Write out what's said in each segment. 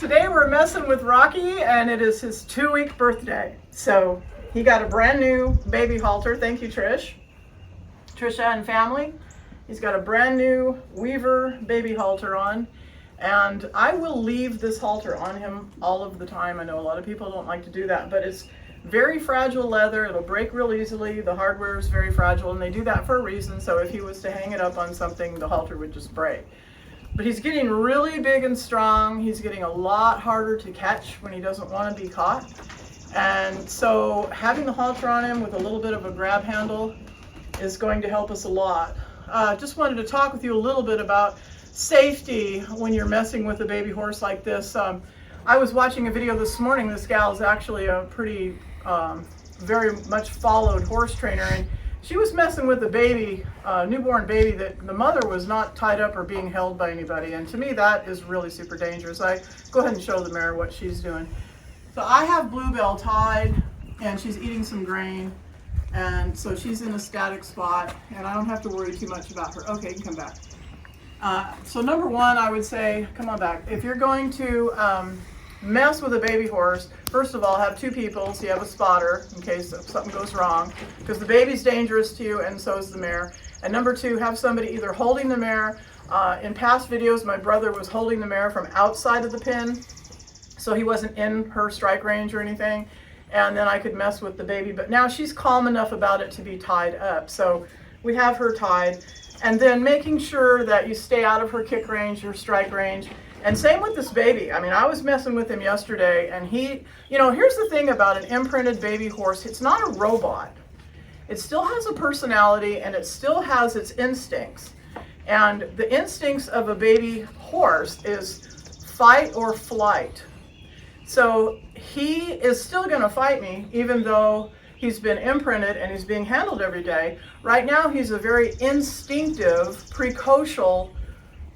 Today we're messing with Rocky, and it is his 2-week birthday. So he got a brand new baby halter. Thank you, Trisha and family. He's got a brand new Weaver baby halter on, and I will leave this halter on him all of the time. I know a lot of people don't like to do that, but it's very fragile leather. It'll break real easily. The hardware is very fragile, and they do that for a reason. So if he was to hang it up on something, the halter would just break. But he's getting really big and strong. He's getting a lot harder to catch when he doesn't want to be caught. And so having the halter on him with a little bit of a grab handle is going to help us a lot. Just wanted to talk with you a little bit about safety when you're messing with a baby horse like this. I was watching a video this morning. This gal is actually a pretty, very much followed horse trainer, and she was messing with a baby, newborn baby that the mother was not tied up or being held by anybody. And to me, that is really super dangerous. I go ahead and show the mare what she's doing. So I have Bluebell tied, and she's eating some grain. And so she's in a static spot, and I don't have to worry too much about her. Okay, you can come back. So number one, I would say, come on back. If you're going to mess with a baby horse, first of all, have two people, so you have a spotter in case something goes wrong, because the baby's dangerous to you and so is the mare. And number two, have somebody either holding the mare. In past videos, my brother was holding the mare from outside of the pen, so he wasn't in her strike range or anything, and then I could mess with the baby. But now she's calm enough about it to be tied up, so we have her tied. And then making sure that you stay out of her kick range, her strike range. And same with this baby. I mean, I was messing with him yesterday, and he, you know, here's the thing about an imprinted baby horse. It's not a robot. It still has a personality, and it still has its instincts. And the instincts of a baby horse is fight or flight. So he is still going to fight me, even though he's been imprinted and he's being handled every day. Right now, he's a very instinctive, precocial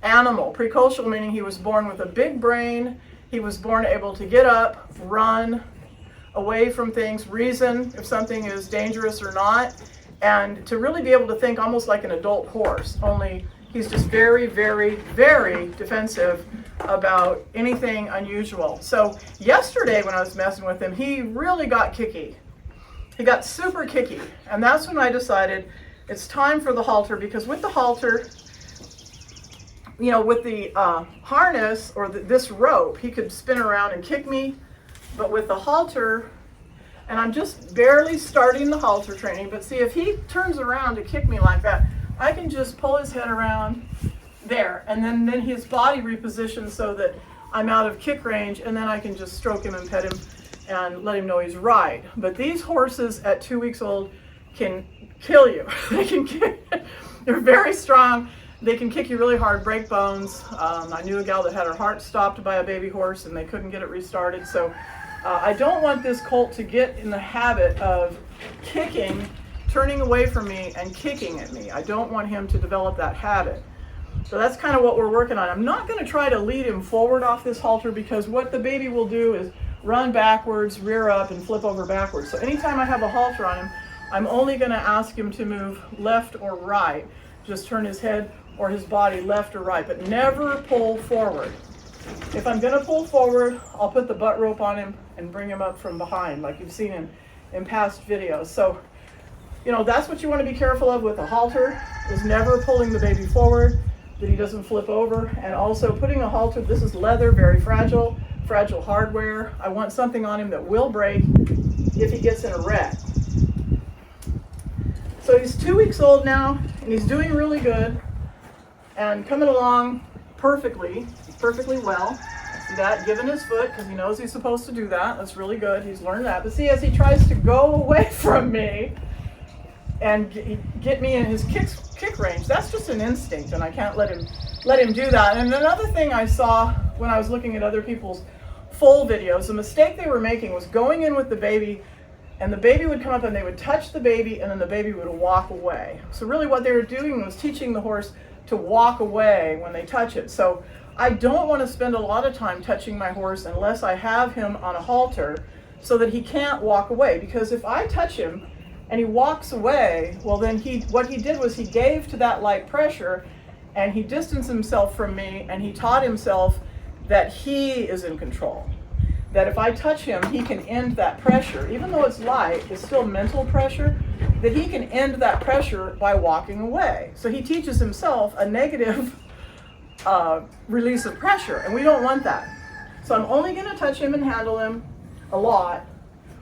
animal. Precocial meaning he was born with a big brain. He was born able to get up, run away from things, reason if something is dangerous or not, and to really be able to think almost like an adult horse, only he's just very, very, very defensive about anything unusual. So yesterday when I was messing with him, he really got kicky. He got super kicky, and that's when I decided it's time for the halter, because with the halter, you know, with the harness or this rope, he could spin around and kick me. But with the halter, and I'm just barely starting the halter training, but see, if he turns around to kick me like that, I can just pull his head around there, and then his body repositions so that I'm out of kick range, and then I can just stroke him and pet him and let him know he's right. But these horses at 2 weeks old can kill you. They can kick. They're very strong. They can kick you really hard, break bones. I knew a gal that had her heart stopped by a baby horse and they couldn't get it restarted. So I don't want this colt to get in the habit of kicking, turning away from me and kicking at me. I don't want him to develop that habit. So that's kind of what we're working on. I'm not going to try to lead him forward off this halter, because what the baby will do is run backwards, rear up, and flip over backwards. So anytime I have a halter on him, I'm only going to ask him to move left or right. Just turn his head or his body left or right, but never pull forward. If I'm going to pull forward, I'll put the butt rope on him and bring him up from behind, like you've seen in past videos. So, you know, that's what you want to be careful of with a halter, is never pulling the baby forward, that he doesn't flip over. And also putting a halter, this is leather, very fragile hardware. I want something on him that will break if he gets in a wreck. So he's 2 weeks old now, and he's doing really good and coming along perfectly well. See that? Giving his foot, because he knows he's supposed to do that. That's really good. He's learned that. But see, as he tries to go away from me and get me in his kick range, that's just an instinct, and I can't let him do that. And another thing I saw when I was looking at other people's foal videos, the mistake they were making was going in with the baby, and the baby would come up and they would touch the baby, and then the baby would walk away. So really what they were doing was teaching the horse to walk away when they touch it. So I don't want to spend a lot of time touching my horse unless I have him on a halter, so that he can't walk away. Because if I touch him and he walks away, well then what he did was he gave to that light pressure, and he distanced himself from me, and he taught himself that he is in control. That if I touch him, he can end that pressure. Even though it's light, it's still mental pressure, that he can end that pressure by walking away. So he teaches himself a negative release of pressure, and we don't want that. So I'm only going to touch him and handle him a lot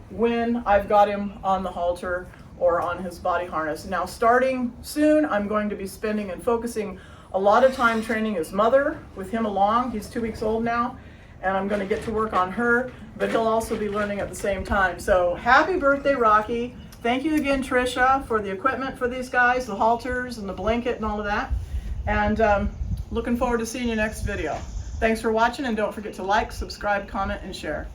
when I've got him on the halter or on his body harness. Now, starting soon, I'm going to be spending and focusing a lot of time training his mother with him along. He's 2 weeks old now, and I'm going to get to work on her, but he'll also be learning at the same time. So happy birthday, Rocky. Thank you again, Trisha, for the equipment for these guys, the halters and the blanket and all of that. And looking forward to seeing you next video. Thanks for watching, and don't forget to like, subscribe, comment, and share.